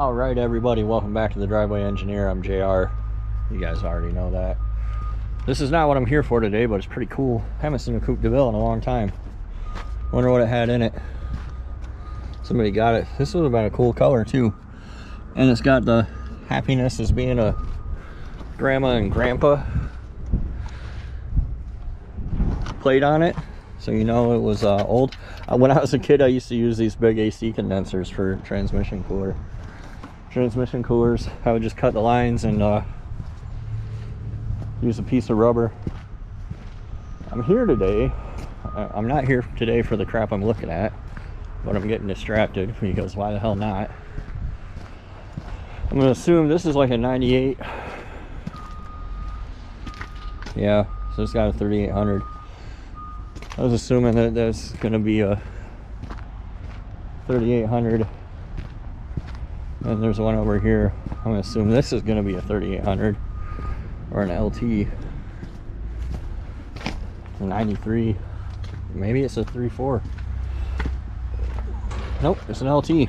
All right, everybody, welcome back to the Driveway Engineer. I'm JR. You guys already know that. This is not what I'm here for today, but it's pretty cool. Haven't seen a Coupe de Ville in a long time. Wonder what it had in it. Somebody got it. This would have been a cool color too. And it's got the happiness as being a grandma and grandpa plate on it, so you know it was old. When I was a kid, I used to use these big AC condensers for transmission coolers. I would just cut the lines and use a piece of rubber. I'm here today. I'm not here today for the crap I'm looking at, but I'm getting distracted because why the hell not? I'm gonna assume this is like a 98. Yeah, so it's got a 3800. I was assuming that that's gonna be a 3800. And there's one over here. I'm gonna assume this is gonna be a 3800 or an LT. 93. Maybe it's a 3.4. Nope, it's an LT.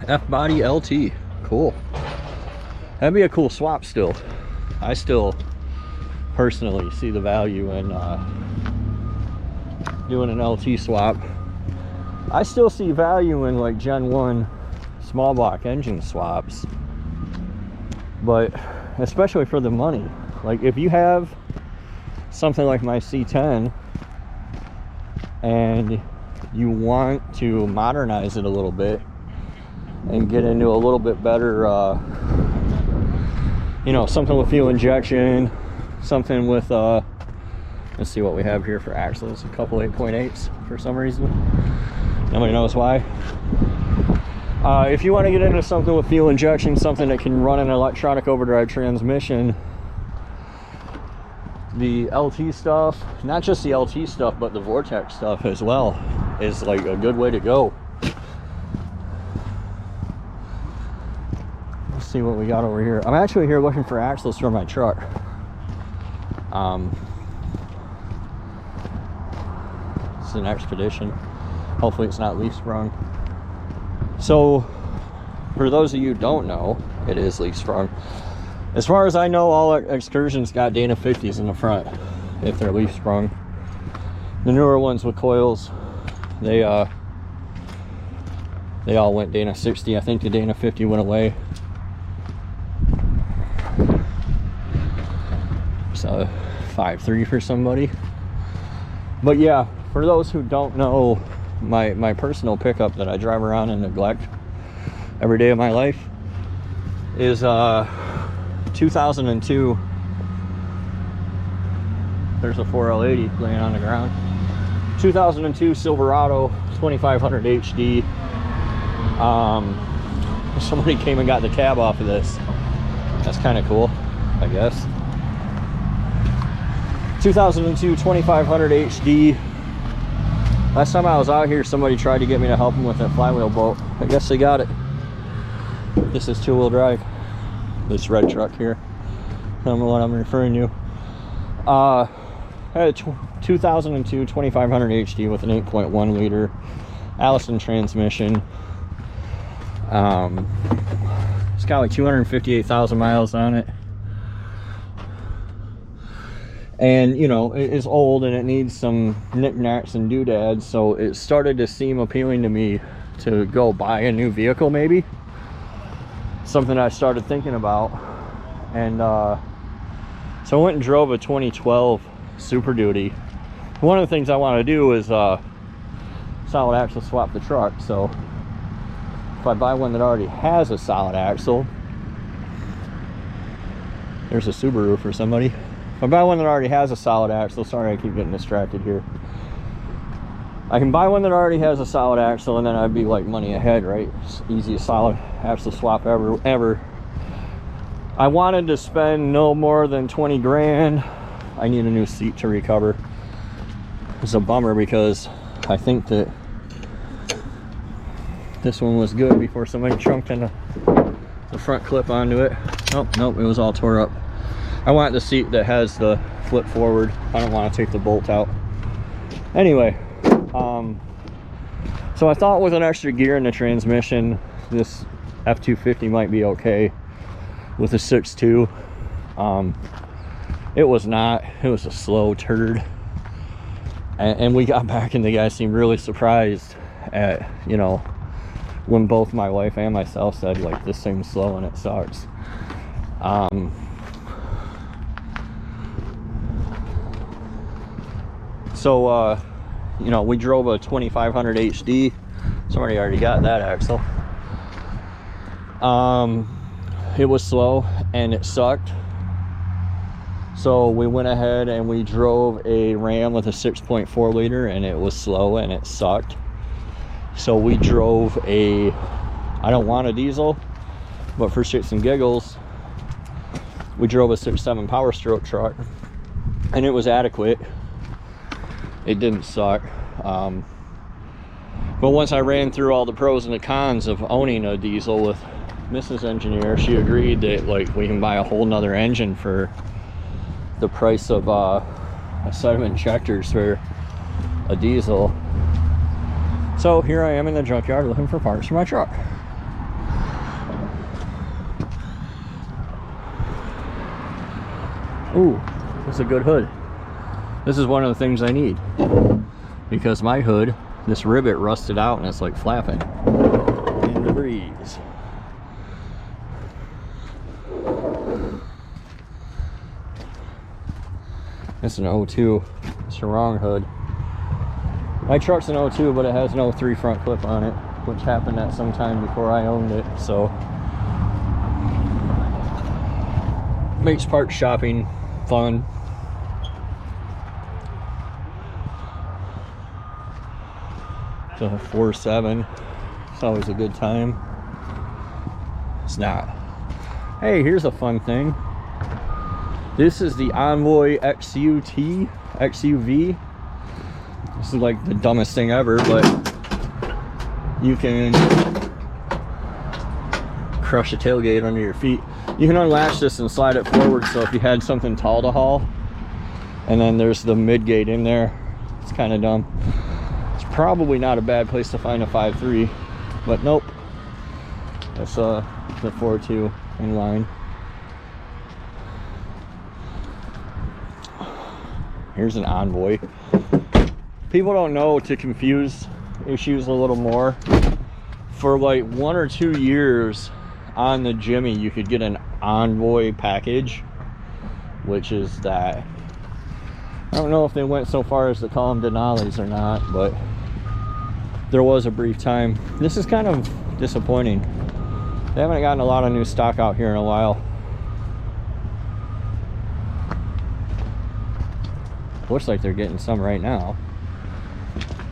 F-body LT. Cool. That'd be a cool swap still. I still personally see the value in doing an LT swap. I still see value in like Gen 1 small block engine swaps, but especially for the money. Like if you have something like my C10 and you want to modernize it a little bit and get into a little bit better you know, something with fuel injection, something with let's see what we have here for axles. A couple 8.8s for some reason, nobody knows why. If you want to get into something with fuel injection, something that can run an electronic overdrive transmission, the LT stuff, not just the LT stuff, but the Vortex stuff as well, is like a good way to go. Let's see what we got over here. I'm actually here looking for axles for my truck. It's an Expedition. Hopefully it's not leaf sprung. So for those of you who don't know, it is leaf sprung. As far as I know, all Excursions got Dana 50s in the front if they're leaf sprung. The newer ones with coils, they all went Dana 60. I think the Dana 50 went away. So 5.3 for somebody. But yeah, for those who don't know, my personal pickup that I drive around and neglect every day of my life is 2002. There's a 4L80 laying on the ground. 2002 Silverado 2500 HD. Somebody came and got the cab off of this. That's kind of cool, I guess. 2002 2500 HD. Last time I was out here, somebody tried to get me to help them with that flywheel bolt. I guess they got it. This is two-wheel drive. This red truck here. I don't know what I'm referring to. I had a 2002 2500 HD with an 8.1 liter Allison transmission. It's got like 258,000 miles on it. And you know, it is old and it needs some knickknacks and doodads, so it started to seem appealing to me to go buy a new vehicle, maybe. Something I started thinking about. And so I went and drove a 2012 Super Duty. One of the things I want to do is solid axle swap the truck. So if I buy one that already has a solid axle, there's a Subaru for somebody. If I buy one that already has a solid axle, sorry I keep getting distracted here. I can buy one that already has a solid axle and then I'd be like money ahead, right? It's easiest solid axle swap ever. I wanted to spend no more than 20 grand. I need a new seat to recover. It's a bummer because I think that this one was good before somebody chunked in the front clip onto it. Oh, nope, it was all tore up. I want the seat that has the flip forward. I don't want to take the bolt out. Anyway, so I thought with an extra gear in the transmission, this F-250 might be okay with a 6.2. It was not. It was a slow turd. And we got back and the guy seemed really surprised at, you know, when both my wife and myself said, like, this thing's slow and it sucks. So you know, we drove a 2500 HD. Somebody already got that axle. It was slow and it sucked. So we went ahead and we drove a Ram with a 6.4 liter and it was slow and it sucked. So we drove a, I don't want a diesel, but for shits and giggles, we drove a 6.7 Power Stroke truck and it was adequate. It didn't suck. But once I ran through all the pros and the cons of owning a diesel with Mrs. Engineer, she agreed that, like, we can buy a whole nother engine for the price of a set of injectors for a diesel. So here I am in the junkyard looking for parts for my truck. Ooh, that's a good hood. This is one of the things I need, because my hood, this rivet rusted out and it's like flapping in the breeze. It's an 02. It's the wrong hood. My truck's an 02, but it has no 3 front clip on it, which happened at some time before I owned it, so makes part shopping fun. So 4.7, it's always a good time. It's not. Hey, here's a fun thing. This is the Envoy XUV. This is like the dumbest thing ever, but you can crush a tailgate under your feet. You can unlatch this and slide it forward, so if you had something tall to haul, and then there's the mid gate in there. It's kind of dumb. It's probably not a bad place to find a 5.3, but nope. That's the 4.2 in line. Here's an Envoy. People don't know, to confuse issues a little more, for like 1 or 2 years on the Jimmy you could get an Envoy package, which is that, I don't know if they went so far as to call them Denali's or not, but there was a brief time. This is kind of disappointing. They haven't gotten a lot of new stock out here in a while. Looks like they're getting some right now,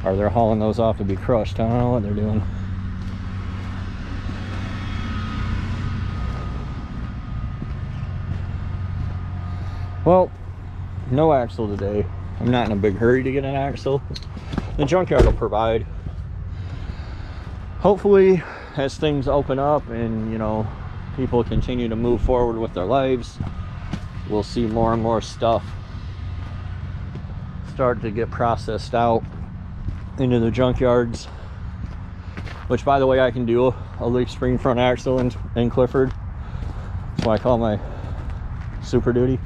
or they're hauling those off to be crushed. I don't know what they're doing. Well, no axle today. I'm not in a big hurry to get an axle. The junkyard will provide. Hopefully, as things open up and, you know, people continue to move forward with their lives, we'll see more and more stuff start to get processed out into the junkyards, which, by the way, I can do a leaf spring front axle in Clifford. That's why I call my Super Duty,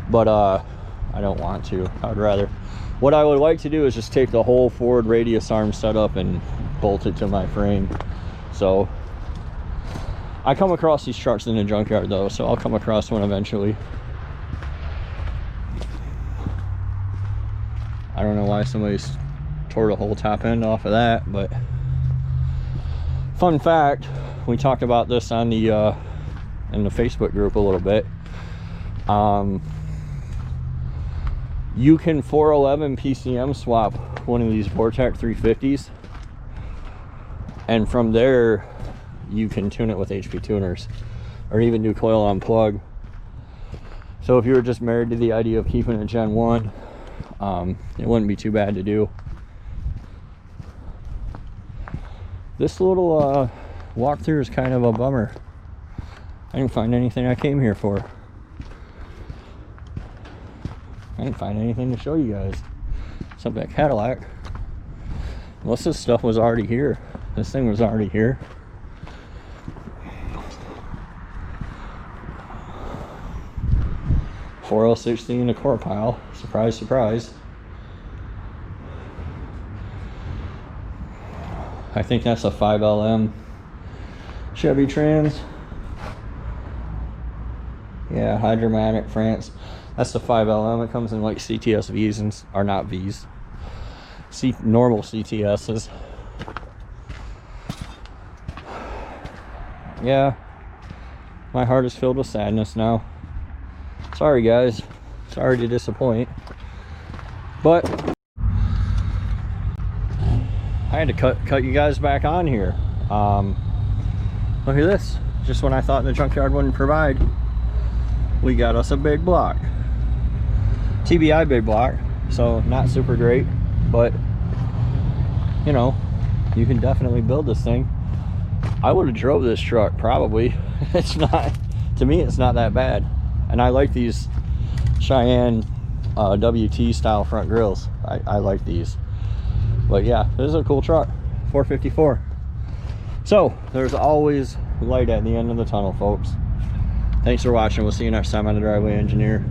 but I don't want to. I'd rather, what I would like to do is just take the whole forward radius arm setup and bolt it to my frame. So I come across these trucks in the junkyard though, so I'll come across one eventually. I don't know why somebody's tore the whole top end off of that, but fun fact, we talked about this on the in the Facebook group a little bit. You can 411 PCM swap one of these Vortec 350s, and from there you can tune it with HP tuners, or even do coil on plug. So if you were just married to the idea of keeping a Gen 1, it wouldn't be too bad to do. This little walkthrough is kind of a bummer. I didn't find anything I came here for. I didn't find anything to show you guys except that Cadillac. Most of this stuff was already here. This thing was already here. 4060 in a core pile. Surprise, surprise. I think that's a 5LM Chevy Trans. Yeah, Hydromatic France. That's the 5LM. It comes in like CTS Vs and are not Vs. Normal CTSs. Yeah, my heart is filled with sadness now. Sorry guys, sorry to disappoint, but I had to cut you guys back on here. Look at this. Just when I thought the junkyard wouldn't provide, we got us a big block. TBI big block, so not super great, but you know, you can definitely build this thing. I would have drove this truck probably. It's not, to me it's not that bad, and I like these Cheyenne WT style front grills. I like these, but yeah, this is a cool truck. 454. So there's always light at the end of the tunnel, folks. Thanks for watching. We'll see you next time on The Driveway Engineer.